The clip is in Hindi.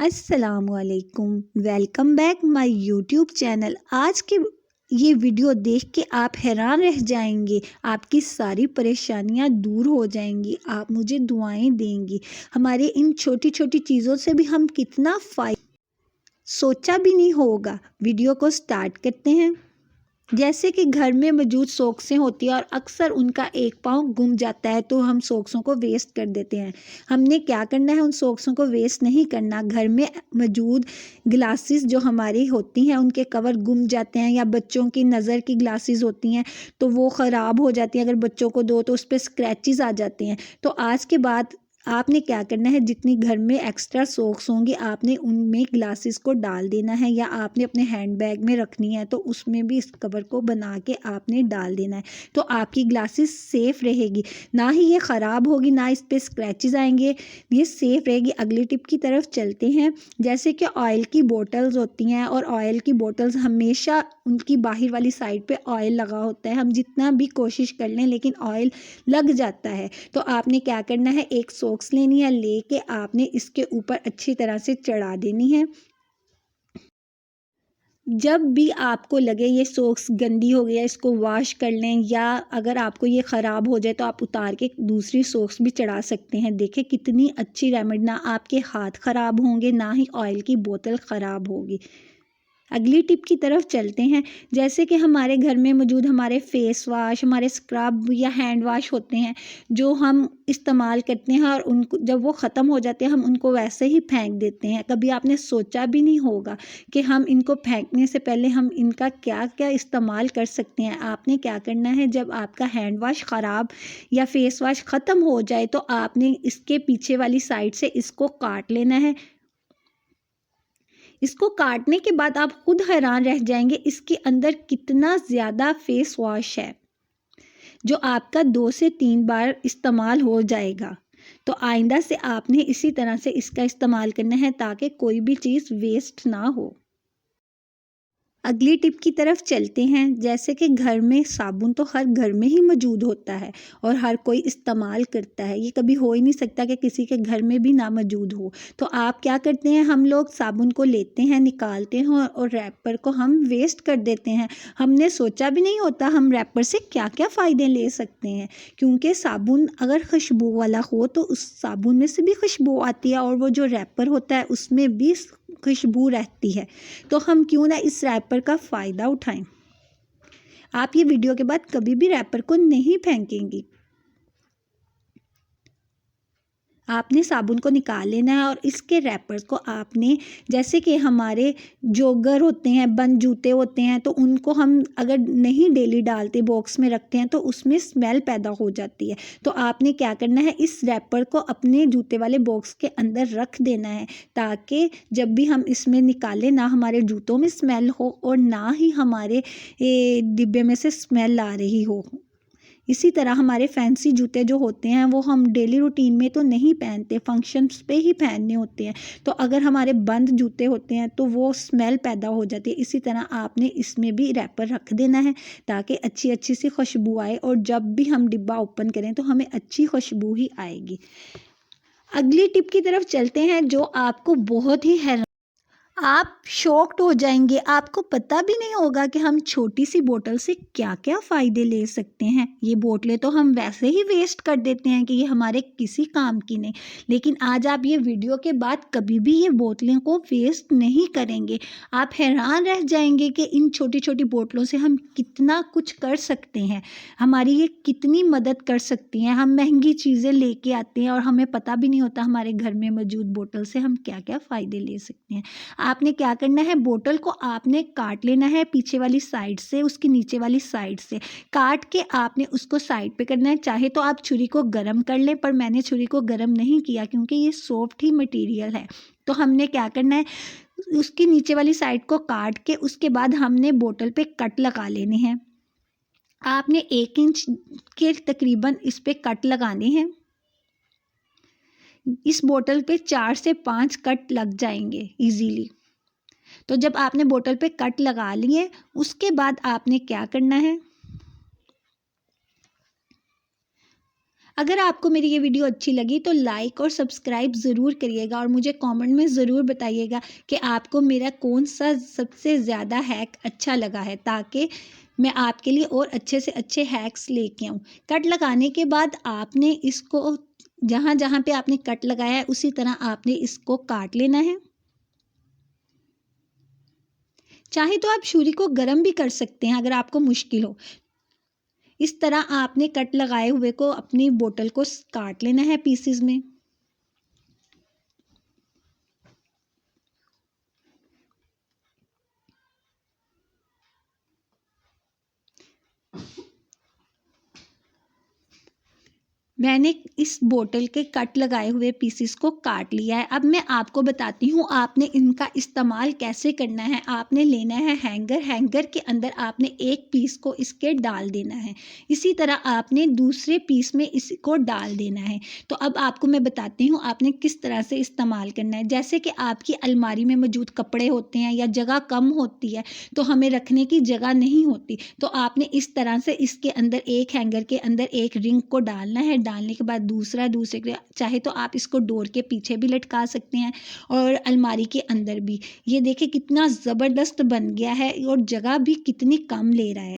अस्सलामुअलैकुम। Welcome back my YouTube channel. आज के ये वीडियो देख के आप हैरान रह जाएंगे। आपकी सारी परेशानियां दूर हो जाएंगी। आप मुझे दुआएं देंगी। हमारे इन छोटी छोटी चीज़ों से भी हम कितना सोचा भी नहीं होगा। वीडियो को स्टार्ट करते हैं। जैसे कि घर में मौजूद सोक्सें होती हैं और अक्सर उनका एक पाँव गुम जाता है तो हम सोक्सों को वेस्ट कर देते हैं। हमने क्या करना है, उन सोक्सों को वेस्ट नहीं करना। घर में मौजूद ग्लासेस जो हमारी होती हैं उनके कवर गुम जाते हैं, या बच्चों की नज़र की ग्लासेस होती हैं तो वो ख़राब हो जाती हैं। अगर बच्चों को दो तो उस पर स्क्रैचेस आ जाते हैं। तो आज के बाद आपने क्या करना है, जितनी घर में एक्स्ट्रा सॉक्स होंगी आपने उनमें ग्लासेस को डाल देना है, या आपने अपने हैंड बैग में रखनी है तो उसमें भी इस कवर को बना के आपने डाल देना है। तो आपकी ग्लासेस सेफ़ रहेगी, ना ही ये ख़राब होगी, ना इस पर स्क्रैचेस आएंगे, ये सेफ़ रहेगी। अगली टिप की तरफ चलते हैं। जैसे कि ऑयल की बोटल्स होती हैं, और ऑयल की बोटल्स हमेशा उनकी बाहर वाली साइड पे ऑयल लगा होता है। हम जितना भी कोशिश कर लें लेकिन ऑयल लग जाता है। तो आपने क्या करना है, एक सॉक्स लेनी है, लेके आपने इसके ऊपर अच्छी तरह से चढ़ा देनी है। जब भी आपको लगे ये सॉक्स गंदी हो गया, इसको वॉश कर लें, या अगर आपको ये ख़राब हो जाए तो आप उतार के दूसरी सॉक्स भी चढ़ा सकते हैं। देखें कितनी अच्छी रेमेडी, ना आपके हाथ ख़राब होंगे ना ही ऑयल की बोतल ख़राब होगी। अगली टिप की तरफ चलते हैं। जैसे कि हमारे घर में मौजूद हमारे फेस वाश, हमारे स्क्रब या हैंड वाश होते हैं जो हम इस्तेमाल करते हैं, और उनको जब वो ख़त्म हो जाते हैं हम उनको वैसे ही फेंक देते हैं। कभी आपने सोचा भी नहीं होगा कि हम इनको फेंकने से पहले हम इनका क्या क्या इस्तेमाल कर सकते हैं। आपने क्या करना है, जब आपका हैंड वाश ख़राब या फेस वाश ख़त्म हो जाए तो आपने इसके पीछे वाली साइड से इसको काट लेना है। इसको काटने के बाद आप खुद हैरान रह जाएंगे इसके अंदर कितना ज़्यादा फेस वॉश है, जो आपका 2 से 3 बार इस्तेमाल हो जाएगा। तो आइंदा से आपने इसी तरह से इसका इस्तेमाल करना है ताकि कोई भी चीज़ वेस्ट ना हो। अगली टिप की तरफ चलते हैं। जैसे कि घर में साबुन तो हर घर में ही मौजूद होता है और हर कोई इस्तेमाल करता है। ये कभी हो ही नहीं सकता कि किसी के घर में भी ना मौजूद हो। तो आप क्या करते हैं, हम लोग साबुन को लेते हैं, निकालते हैं और रैपर को हम वेस्ट कर देते हैं। हमने सोचा भी नहीं होता हम रैपर से क्या क्या फ़ायदे ले सकते हैं। क्योंकि साबुन अगर खुशबू वाला हो तो उस साबुन में से भी खुशबू आती है, और वो जो रैपर होता है उसमें भी खुशबू रहती है। तो हम क्यों ना इस रैपर का फ़ायदा उठाएं। आप ये वीडियो के बाद कभी भी रैपर को नहीं फेंकेंगी। आपने साबुन को निकाल लेना है और इसके रैपर्स को आपने, जैसे कि हमारे जोगर होते हैं, बंद जूते होते हैं, तो उनको हम अगर नहीं डेली डालते, बॉक्स में रखते हैं तो उसमें स्मेल पैदा हो जाती है। तो आपने क्या करना है, इस रैपर को अपने जूते वाले बॉक्स के अंदर रख देना है, ताकि जब भी हम इसमें निकालें ना हमारे जूतों में स्मेल हो और ना ही हमारे डिब्बे में से स्मेल आ रही हो। इसी तरह हमारे फैंसी जूते जो होते हैं वो हम डेली रूटीन में तो नहीं पहनते, फंक्शंस पे ही पहनने होते हैं। तो अगर हमारे बंद जूते होते हैं तो वो स्मेल पैदा हो जाती है। इसी तरह आपने इसमें भी रैपर रख देना है ताकि अच्छी अच्छी सी खुशबू आए, और जब भी हम डिब्बा ओपन करें तो हमें अच्छी खुशबू ही आएगी। अगली टिप की तरफ चलते हैं जो आपको बहुत ही हैरान, आप शॉक्ड हो जाएंगे। आपको पता भी नहीं होगा कि हम छोटी सी बोतल से क्या क्या फ़ायदे ले सकते हैं। ये बोतलें तो हम वैसे ही वेस्ट कर देते हैं कि ये हमारे किसी काम की नहीं, लेकिन आज आप ये वीडियो के बाद कभी भी ये बोतलें को वेस्ट नहीं करेंगे। आप हैरान रह जाएंगे कि इन छोटी छोटी बोतलों से हम कितना कुछ कर सकते हैं, हमारी ये कितनी मदद कर सकती हैं। हम महंगी चीज़ें लेके आते हैं और हमें पता भी नहीं होता हमारे घर में मौजूद बोतल से हम क्या क्या फ़ायदे ले सकते हैं। आपने क्या करना है, बोतल को आपने काट लेना है पीछे वाली साइड से, उसकी नीचे वाली साइड से काट के आपने उसको साइड पे करना है। चाहे तो आप छुरी को गर्म कर लें, पर मैंने छुरी को गर्म नहीं किया क्योंकि ये सॉफ्ट ही मटेरियल है। तो हमने क्या करना है, उसकी नीचे वाली साइड को काट के उसके बाद हमने बोतल पे कट लगा लेने हैं। आपने 1 इंच के तकरीबन इस पे कट लगाने हैं। इस बोतल पे 4 से 5 कट लग जाएंगे इजीली। तो जब आपने बोतल पे कट लगा लिए उसके बाद आपने क्या करना है, अगर आपको मेरी ये वीडियो अच्छी लगी तो लाइक और सब्सक्राइब ज़रूर करिएगा और मुझे कमेंट में ज़रूर बताइएगा कि आपको मेरा कौन सा सबसे ज़्यादा हैक अच्छा लगा है, ताकि मैं आपके लिए और अच्छे से अच्छे हैक्स लेके आऊँ। कट लगाने के बाद आपने इसको जहाँ जहाँ पे आपने कट लगाया है उसी तरह आपने इसको काट लेना है। चाहे तो आप छुरी को गर्म भी कर सकते हैं अगर आपको मुश्किल हो। इस तरह आपने कट लगाए हुए को अपनी बोतल को काट लेना है पीसेस में। मैंने इस बोतल के कट लगाए हुए पीसेस को काट लिया है। अब मैं आपको बताती हूँ आपने इनका इस्तेमाल कैसे करना है। आपने लेना है हैंगर, हैंगर के अंदर आपने एक पीस को इसके डाल देना है। इसी तरह आपने दूसरे पीस में इसको डाल देना है। तो अब आपको मैं बताती हूँ आपने किस तरह से इस्तेमाल करना है। जैसे कि आपकी अलमारी में मौजूद कपड़े होते हैं या जगह कम होती है तो हमें रखने की जगह नहीं होती, तो आपने इस तरह से इसके अंदर एक हैंगर के अंदर एक रिंग को डालना है। डालने के बाद दूसरा दूसरे के, चाहे तो आप इसको डोर के पीछे भी लटका सकते हैं और अलमारी के अंदर भी। ये देखिए कितना ज़बरदस्त बन गया है और जगह भी कितनी कम ले रहा है।